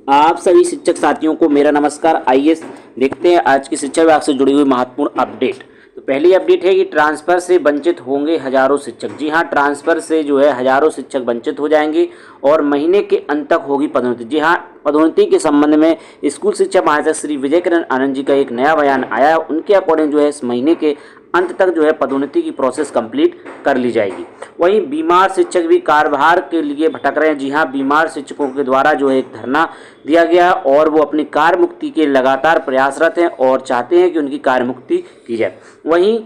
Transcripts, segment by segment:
आप सभी शिक्षक साथियों को मेरा नमस्कार। आइए देखते हैं आज की शिक्षा विभाग से जुड़ी हुई महत्वपूर्ण अपडेट। तो पहली अपडेट है कि ट्रांसफर से वंचित होंगे हजारों शिक्षक। जी हाँ, ट्रांसफर से जो है हजारों शिक्षक वंचित हो जाएंगे और महीने के अंत तक होगी पदोन्नति। जी हाँ, पदोन्नति के संबंध में स्कूल शिक्षा महानिदेशक श्री विजय किरण आनंद जी का एक नया बयान आया है। उनके अकॉर्डिंग जो है इस महीने के अंत तक जो है पदोन्नति की प्रोसेस कंप्लीट कर ली जाएगी। वहीं बीमार शिक्षक भी कार्यभार के लिए भटक रहे हैं। जी हाँ, बीमार शिक्षकों के द्वारा जो है एक धरना दिया गया है और वो अपनी कार्य मुक्ति के लगातार प्रयासरत हैं और चाहते हैं कि उनकी कार्य मुक्ति की जाए। वहीं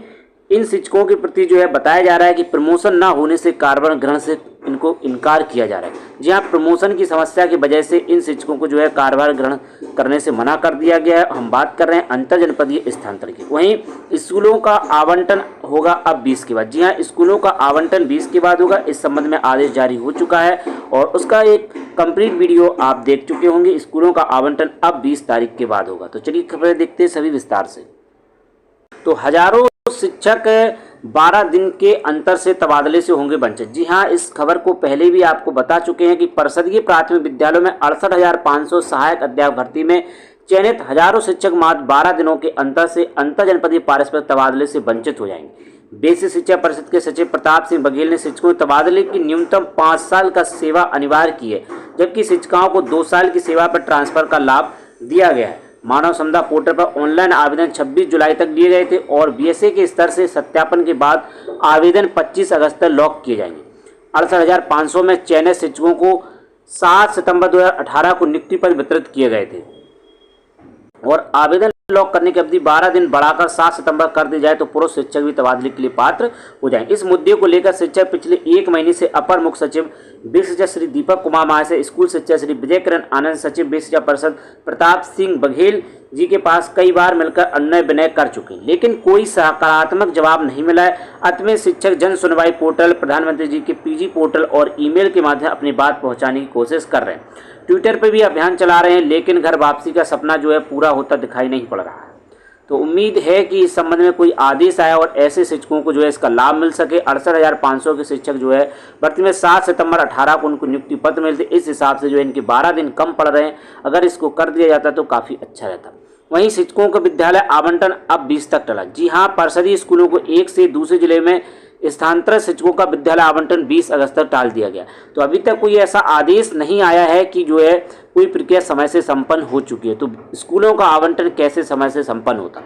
इन शिक्षकों के प्रति जो है बताया जा रहा है कि प्रमोशन ना होने से कार्यभार ग्रहण से इनको इनकार किया जा रहा है। जी हाँ, प्रमोशन की समस्या की वजह से इन शिक्षकों को जो है कार्यभार ग्रहण करने से मना कर दिया गया है। हम बात कर रहे हैं अंतर जनपदीय स्थानांतरण की। वहीं स्कूलों का आवंटन होगा अब 20 के बाद। जी हाँ, स्कूलों का आवंटन 20 के बाद होगा। इस संबंध में आदेश जारी हो चुका है और उसका एक कंप्लीट वीडियो आप देख चुके होंगे। स्कूलों का आवंटन अब 20 तारीख के बाद होगा। तो चलिए खबरें देखते हैं सभी विस्तार से। तो हजारों शिक्षक 12 दिन के अंतर से तबादले से होंगे वंचित। जी हाँ, इस खबर को पहले भी आपको बता चुके हैं कि परिषदीय प्राथमिक विद्यालयों में 68,500 सहायक अध्यापक भर्ती में चयनित हजारों शिक्षक मात्र 12 दिनों के अंतर से अंतर जनपदीय पारस्परिक तबादले से वंचित हो जाएंगे। बेसिक शिक्षा परिषद के सचिव प्रताप सिंह बघेल ने शिक्षकों के तबादले की न्यूनतम 5 साल का सेवा अनिवार्य की है, जबकि शिक्षिकाओं को 2 साल की सेवा पर ट्रांसफर का लाभ दिया गया है। मानव संपदा पोर्टल पर ऑनलाइन आवेदन 26 जुलाई तक लिए गए थे और बीएसए के स्तर से सत्यापन के बाद आवेदन 25 अगस्त तक लॉक किए जाएंगे। 68,500 में चयनित शिक्षकों को 7 सितंबर 2018 को नियुक्ति पत्र वितरित किए गए थे और आवेदन लॉक करने की अवधि 12 दिन बढ़ाकर 7 सितंबर कर दी जाए तो पुरुष शिक्षक भी तबादले के लिए पात्र हो जाएंगे। इस मुद्दे को लेकर शिक्षक पिछले 1 महीने से अपर मुख्य सचिव बेसिक शिक्षा श्री दीपक कुमार महाशय, स्कूल शिक्षा श्री विजय किरण आनंद, सचिव बेसिक शिक्षा परिषद प्रताप सिंह बघेल जी के पास कई बार मिलकर अनुनय विनय कर चुके हैं, लेकिन कोई सकारात्मक जवाब नहीं मिला है। अंत में शिक्षक जन सुनवाई पोर्टल, प्रधानमंत्री जी के पीजी पोर्टल और ईमेल के माध्यम अपनी बात पहुंचाने की कोशिश कर रहे हैं। ट्विटर पर भी अभियान चला रहे हैं, लेकिन घर वापसी का सपना जो है पूरा होता दिखाई नहीं पड़ रहा है। तो उम्मीद है कि इस संबंध में कोई आदेश आया और ऐसे शिक्षकों को जो है इसका लाभ मिल सके। 68,500 के शिक्षक जो है भर्ती में 7 सितंबर 18 को उनको नियुक्ति पत्र मिलते। इस हिसाब से जो है इनके 12 दिन कम पड़ रहे हैं। अगर इसको कर दिया जाता तो काफ़ी अच्छा रहता। वहीं शिक्षकों का विद्यालय आवंटन अब 20 तक टला। जी हाँ, परिषदीय स्कूलों को एक से दूसरे जिले में स्थानांतरित शिक्षकों का विद्यालय आवंटन 20 अगस्त तक टाल दिया गया। तो अभी तक कोई ऐसा आदेश नहीं आया है कि जो है कोई प्रक्रिया समय से संपन्न हो चुकी है। तो स्कूलों का आवंटन कैसे समय से संपन्न होता।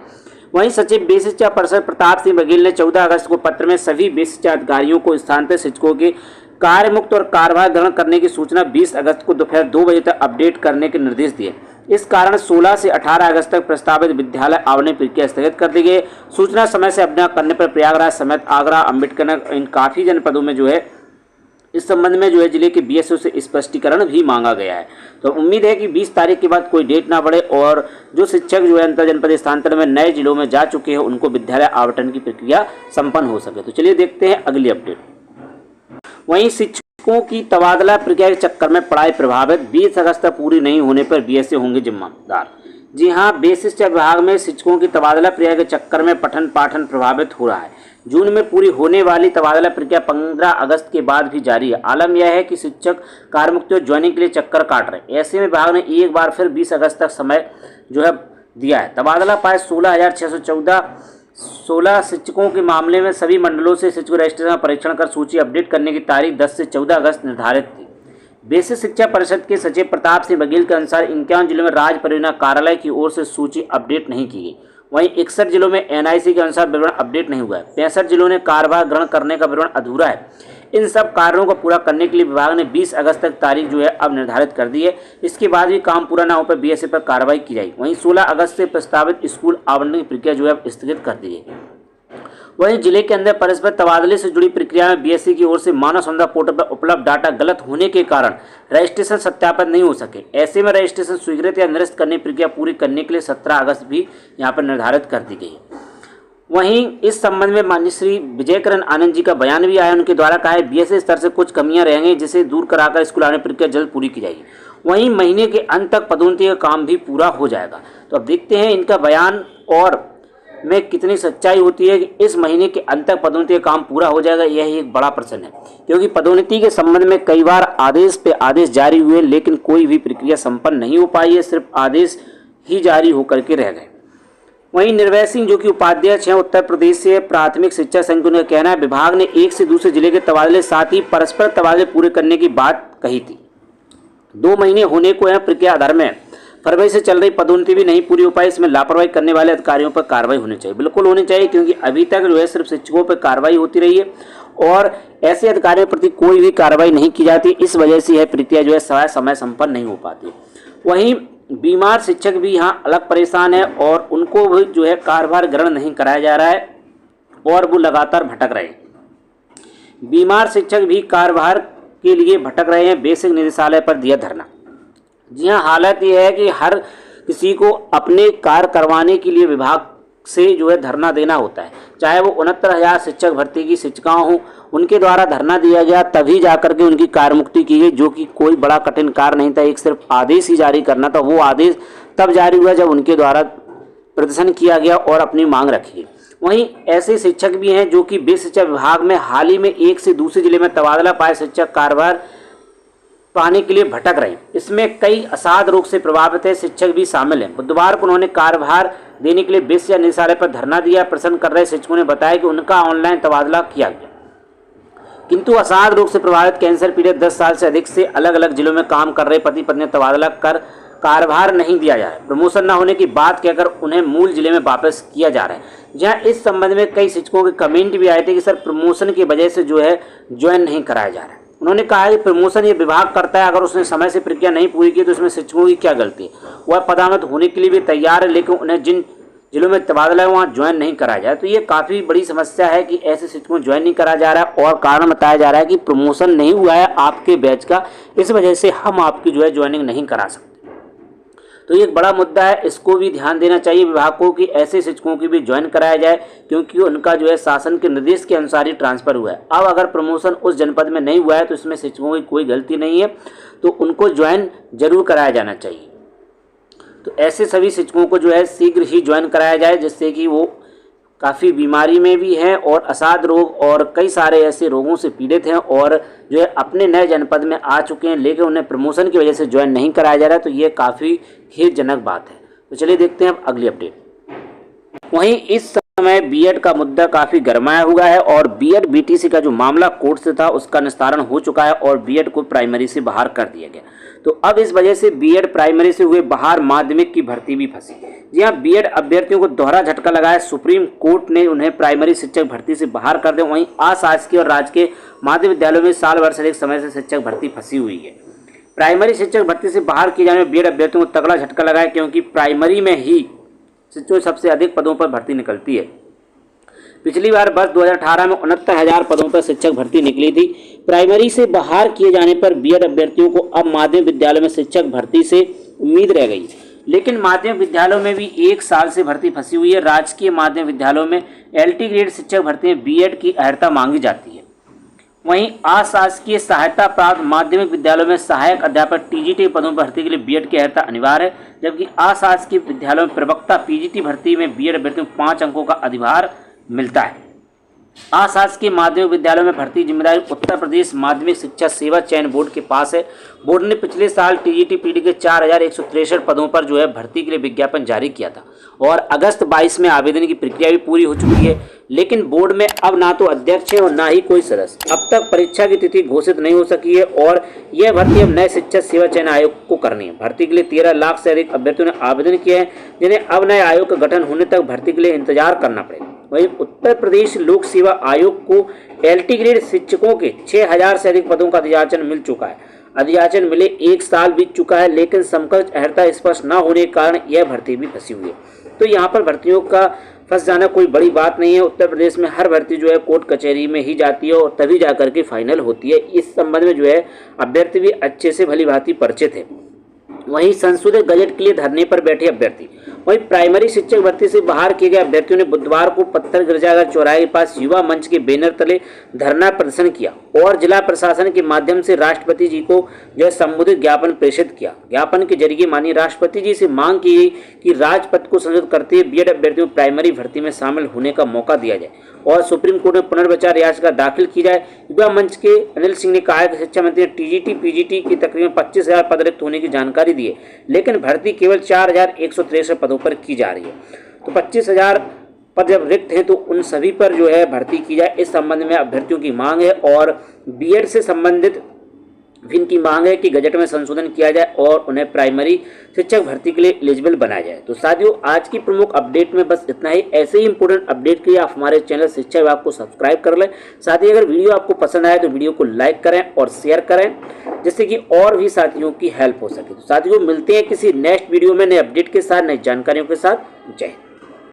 वहीं सचिव बेसिक शिक्षा परिषद प्रताप सिंह बघेल ने 14 अगस्त को पत्र में सभी बेसिक शिक्षा अधिकारियों को स्थानांतरित शिक्षकों के कार्य मुक्त और कार्यभार ग्रहण करने की सूचना 20 अगस्त को दोपहर 2 बजे तक अपडेट करने के निर्देश दिए। इस कारण 16 से 18 अगस्त तक प्रस्तावित विद्यालय आवंटन प्रक्रिया स्थगित कर दी गई। सूचना समय से अपडेट करने पर प्रयागराज समेत आगरा, अम्बेडकर इन काफ़ी जनपदों में जो है इस संबंध में जो है जिले के बीएसओ से स्पष्टीकरण भी मांगा गया है। तो उम्मीद है कि 20 तारीख के बाद कोई डेट ना बढ़े और जो शिक्षक जो है अंतर जनपदीय स्थानांतरण में नए जिलों में जा चुके हैं उनको विद्यालय आवंटन की प्रक्रिया संपन्न हो सके। तो चलिए देखते हैं अगली अपडेट। वहीं शिक्षकों की तबादला प्रक्रिया के चक्कर में पढ़ाई प्रभावित। 20 अगस्त तक पूरी नहीं होने पर बीएसए होंगे जिम्मेदार। जी हाँ, बेसिक शिक्षा विभाग में शिक्षकों की तबादला प्रक्रिया के चक्कर में पठन पाठन प्रभावित हो रहा है। जून में पूरी होने वाली तबादला प्रक्रिया 15 अगस्त के बाद भी जारी है। आलम यह है कि शिक्षक कार्यमुक्त ज्वाइनिंग के लिए चक्कर काट रहे हैं। ऐसे में विभाग ने एक बार फिर 20 अगस्त तक समय जो है दिया है। तबादला पाए 16 शिक्षकों के मामले में सभी मंडलों से शिक्षक रजिस्ट्रेशन परीक्षण कर सूची अपडेट करने की तारीख 10 से 14 अगस्त निर्धारित थी। बेसिक शिक्षा परिषद के सचिव प्रताप सिंह बघेल के अनुसार 51 जिलों में राज्य परियोजना कार्यालय की ओर से सूची अपडेट नहीं की गई। वहीं 61 जिलों में एनआईसी के अनुसार विवरण अपडेट नहीं हुआ है। 65 जिलों ने कार्यभार ग्रहण करने का विवरण अधूरा है। इन सब कार्यों को पूरा करने के लिए विभाग ने 20 अगस्त तक तारीख जो है अब निर्धारित कर दी है। इसके बाद भी काम पूरा न हो पर बीएसए पर कार्रवाई की जाएगी। वहीं 16 अगस्त से प्रस्तावित स्कूल आवंटन की प्रक्रिया जो है स्थगित कर दी गई। वहीं जिले के अंदर परस्पर तबादले से जुड़ी प्रक्रिया में बीएससी की ओर से मानव संपदा पोर्टल पर उपलब्ध डाटा गलत होने के कारण रजिस्ट्रेशन सत्यापित नहीं हो सके। ऐसे में रजिस्ट्रेशन स्वीकृत या निरस्त करने की प्रक्रिया पूरी करने के लिए 17 अगस्त भी यहां पर निर्धारित कर दी गई है। वहीं इस संबंध में माननीय श्री विजय किरण आनंद जी का बयान भी आया। उनके द्वारा कहा है बीएसए स्तर से कुछ कमियां रहेंगी जिसे दूर कराकर स्कूल आवंटन प्रक्रिया जल्द पूरी की जाएगी। वहीं महीने के अंत तक पदोन्नति का काम भी पूरा हो जाएगा। तो अब देखते हैं इनका बयान और में कितनी सच्चाई होती है कि इस महीने के अंत तक पदोन्नति का काम पूरा हो जाएगा, यह एक बड़ा प्रश्न है, क्योंकि पदोन्नति के संबंध में कई बार आदेश पे आदेश जारी हुए लेकिन कोई भी प्रक्रिया संपन्न नहीं हो पाई है, सिर्फ आदेश ही जारी होकर के रह गए। वहीं निर्भय सिंह जो कि उपाध्यक्ष हैं उत्तर प्रदेश से प्राथमिक शिक्षा संघ, उनका कहना है विभाग ने एक से दूसरे जिले के तबादले साथ ही परस्पर तबादले पूरे करने की बात कही थी। 2 महीने होने को है प्रक्रिया आधार में, फरवरी से चल रही पदोन्नति भी नहीं पूरी हो पाई, इसमें लापरवाही करने वाले अधिकारियों पर कार्रवाई होनी चाहिए। बिल्कुल होनी चाहिए, क्योंकि अभी तक जो है सिर्फ शिक्षकों पर कार्रवाई होती रही है और ऐसे अधिकारियों के प्रति कोई भी कार्रवाई नहीं की जाती। इस वजह से यह प्रक्रिया जो है समय संपन्न नहीं हो पाती। वहीं बीमार शिक्षक भी यहाँ अलग परेशान है और उनको भी जो है कार्यभार ग्रहण नहीं कराया जा रहा है और वो लगातार भटक रहे हैं। बीमार शिक्षक भी कार्यभार के लिए भटक रहे हैं। बेसिक निदेशालय पर दिया धरना। जी हाँ, हालत यह है कि हर किसी को अपने कार्य करवाने के लिए विभाग से जो है धरना देना होता है, चाहे वो 69,000 शिक्षक भर्ती की शिक्षिकाओं हों, उनके द्वारा धरना दिया गया तभी जाकर के उनकी कार्य मुक्ति की गई, जो कि कोई बड़ा कठिन कार्य नहीं था, एक सिर्फ आदेश ही जारी करना था। वो आदेश तब जारी हुआ जब उनके द्वारा प्रदर्शन किया गया और अपनी मांग रखी गई। वहीं ऐसे शिक्षक भी हैं जो कि बेसिक शिक्षा विभाग में हाल ही में एक से दूसरे जिले में तबादला पाए शिक्षक कार्यभार पाने के लिए भटक रहे हैं। इसमें कई असाध रोग से प्रभावित है शिक्षक भी शामिल हैं। बुधवार को उन्होंने कार्यभार देने के लिए बेसिक निदेशालय पर धरना दिया। प्रश्न कर रहे शिक्षकों ने बताया कि उनका ऑनलाइन तबादला किया गया, किंतु असाध रोग से प्रभावित कैंसर पीड़ित 10 साल से अधिक से अलग अलग जिलों में काम कर रहे पति पत्नी तबादला कर कार्यभार नहीं दिया जा रहा है। प्रमोशन न होने की बात कहकर उन्हें मूल जिले में वापस किया जा रहा है। जहां इस संबंध में कई शिक्षकों के कमेंट भी आए थे कि सर प्रमोशन की वजह से जो है ज्वाइन नहीं कराया जा रहा है। उन्होंने कहा कि प्रमोशन ये विभाग करता है, अगर उसने समय से प्रक्रिया नहीं पूरी की तो इसमें शिक्षकों की क्या गलती है। वह पदावनत होने के लिए भी तैयार है, लेकिन उन्हें जिन जिलों में तबादला है वहाँ ज्वाइन नहीं कराया जाए। तो ये काफ़ी बड़ी समस्या है कि ऐसे शिक्षकों को ज्वाइन नहीं करा जा रहा है और कारण बताया जा रहा है कि प्रमोशन नहीं हुआ है आपके बैच का, इस वजह से हम आपकी जो है ज्वाइनिंग नहीं करा सकते। तो ये एक बड़ा मुद्दा है, इसको भी ध्यान देना चाहिए विभाग को कि ऐसे शिक्षकों की भी ज्वाइन कराया जाए, क्योंकि उनका जो है शासन के निर्देश के अनुसार ही ट्रांसफर हुआ है। अब अगर प्रमोशन उस जनपद में नहीं हुआ है तो इसमें शिक्षकों की कोई गलती नहीं है, तो उनको ज्वाइन जरूर कराया जाना चाहिए। तो ऐसे सभी शिक्षकों को जो है शीघ्र ही ज्वाइन कराया जाए, जिससे कि वो काफ़ी बीमारी में भी हैं और असाध रोग और कई सारे ऐसे रोगों से पीड़ित हैं और जो है अपने नए जनपद में आ चुके हैं, लेकिन उन्हें प्रमोशन की वजह से ज्वाइन नहीं कराया जा रहा है। तो ये काफ़ी खेदजनक बात है। तो चलिए देखते हैं अब अगली अपडेट। वहीं इस समय बीएड का मुद्दा काफ़ी गरमाया हुआ है और बीएड बीटीसी का जो मामला कोर्ट से था उसका निस्तारण हो चुका है और बीएड को प्राइमरी से बाहर कर दिया गया। तो अब इस वजह से बीएड प्राइमरी से हुए बाहर माध्यमिक की भर्ती भी फंसी। जी हाँ, बीएड अभ्यर्थियों को दोहरा झटका लगाया। सुप्रीम कोर्ट ने उन्हें प्राइमरी शिक्षक भर्ती से बाहर कर दिया। वहीं अशासकीय और राजकीय माध्यमिक विद्यालयों में साल भर से अधिक समय से शिक्षक भर्ती फंसी हुई है। प्राइमरी शिक्षक भर्ती से बाहर किए जाने में बीएड अभ्यर्थियों को तगड़ा झटका लगाया, क्योंकि प्राइमरी में ही शिक्षकों सबसे अधिक पदों पर भर्ती निकलती है। पिछली बार वर्ष 2018 में 69,000 पदों पर शिक्षक भर्ती निकली थी। प्राइमरी से बाहर किए जाने पर बीएड अभ्यर्थियों को अब माध्यमिक विद्यालयों में शिक्षक भर्ती से उम्मीद रह गई, लेकिन माध्यमिक विद्यालयों में भी 1 साल से भर्ती फंसी हुई है। राजकीय माध्यमिक विद्यालयों में एलटी ग्रेड शिक्षक भर्ती में बीएड की अर्हता मांगी जाती है। वहीं अशासकीय सहायता प्राप्त माध्यमिक विद्यालयों में सहायक अध्यापक टीजीटी पदों पर भर्ती के लिए बीएड की अर्हता अनिवार्य है, जबकि अशासकीय विद्यालयों में प्रवक्ता पीजीटी भर्ती में बीएड अभ्यर्थियों को 5 अंकों का अधिभार मिलता है। अशासकीय माध्यमिक विद्यालयों में भर्ती जिम्मेदारी उत्तर प्रदेश माध्यमिक शिक्षा सेवा चयन बोर्ड के पास है। बोर्ड ने पिछले साल टीजीटी पीडी के 4,163 पदों पर जो है भर्ती के लिए विज्ञापन जारी किया था और अगस्त 22 में आवेदन की प्रक्रिया भी पूरी हो चुकी है, लेकिन बोर्ड में अब ना तो अध्यक्ष है और ना ही कोई सदस्य। अब तक परीक्षा की तिथि घोषित नहीं हो सकी है और यह भर्ती अब नए शिक्षा सेवा चयन आयोग को करनी है। भर्ती के लिए 13 लाख से अधिक अभ्यर्थियों ने आवेदन किए हैं, जिन्हें अब नए आयोग का गठन होने तक भर्ती के लिए इंतजार करना पड़ेगा। वहीं उत्तर प्रदेश लोक सेवा आयोग को एलटी ग्रेड शिक्षकों के 6,000 से अधिक पदों का अधियाचन मिल चुका है। अधियाचन मिले 1 साल बीत चुका है, लेकिन समकक्ष अर्हता स्पष्ट न होने के कारण यह भर्ती भी फंसी हुई है। तो यहाँ पर भर्तियों का फंस जाना कोई बड़ी बात नहीं है। उत्तर प्रदेश में हर भर्ती जो है कोर्ट कचहरी में ही जाती है और तभी जाकर के फाइनल होती है। इस संबंध में जो है अभ्यर्थी भी अच्छे से भली भांति परिचित है। वहीं संशोधित बजट के लिए धरने पर बैठे अभ्यर्थी। वहीं प्राइमरी शिक्षक भर्ती से बाहर किए गए अभ्यर्थियों ने बुधवार को पत्थर गिरजाघर चौराहे के पास युवा मंच के बैनर तले धरना प्रदर्शन किया और जिला प्रशासन के माध्यम से राष्ट्रपति जी को जो है संबोधित ज्ञापन प्रेषित किया। ज्ञापन के जरिए माननीय राष्ट्रपति जी से मांग की गई कि राजपथ को संशोधित करते हुए बीएड अभ्यर्थियों को प्राइमरी भर्ती में शामिल होने का मौका दिया जाए और सुप्रीम कोर्ट में पुनर्विचार याचिका दाखिल की जाए। युवा मंच के अनिल सिंह ने कहा कि शिक्षा मंत्री ने टीजीटी पीजीटी की तकरीबन 25,000 पद रिक्त होने की जानकारी दी है, लेकिन भर्ती केवल 4,163 पदों पर की जा रही है। तो 25,000 पद जब रिक्त हैं तो उन सभी पर जो है भर्ती की जाए, इस संबंध में अभ्यर्थियों की मांग है। और बीएड से संबंधित इनकी मांग है कि गजट में संशोधन किया जाए और उन्हें प्राइमरी शिक्षक भर्ती के लिए एलिजिबल बनाया जाए। तो साथियों, आज की प्रमुख अपडेट में बस इतना ही। ऐसे ही इंपॉर्टेंट अपडेट के लिए आप हमारे चैनल शिक्षा विभाग को सब्सक्राइब कर लें। साथ ही अगर वीडियो आपको पसंद आए तो वीडियो को लाइक करें और शेयर करें, जिससे कि और भी साथियों की हेल्प हो सके। तो साथियों, मिलते हैं किसी नेक्स्ट वीडियो में नए अपडेट के साथ, नई जानकारियों के साथ। जय हिंद।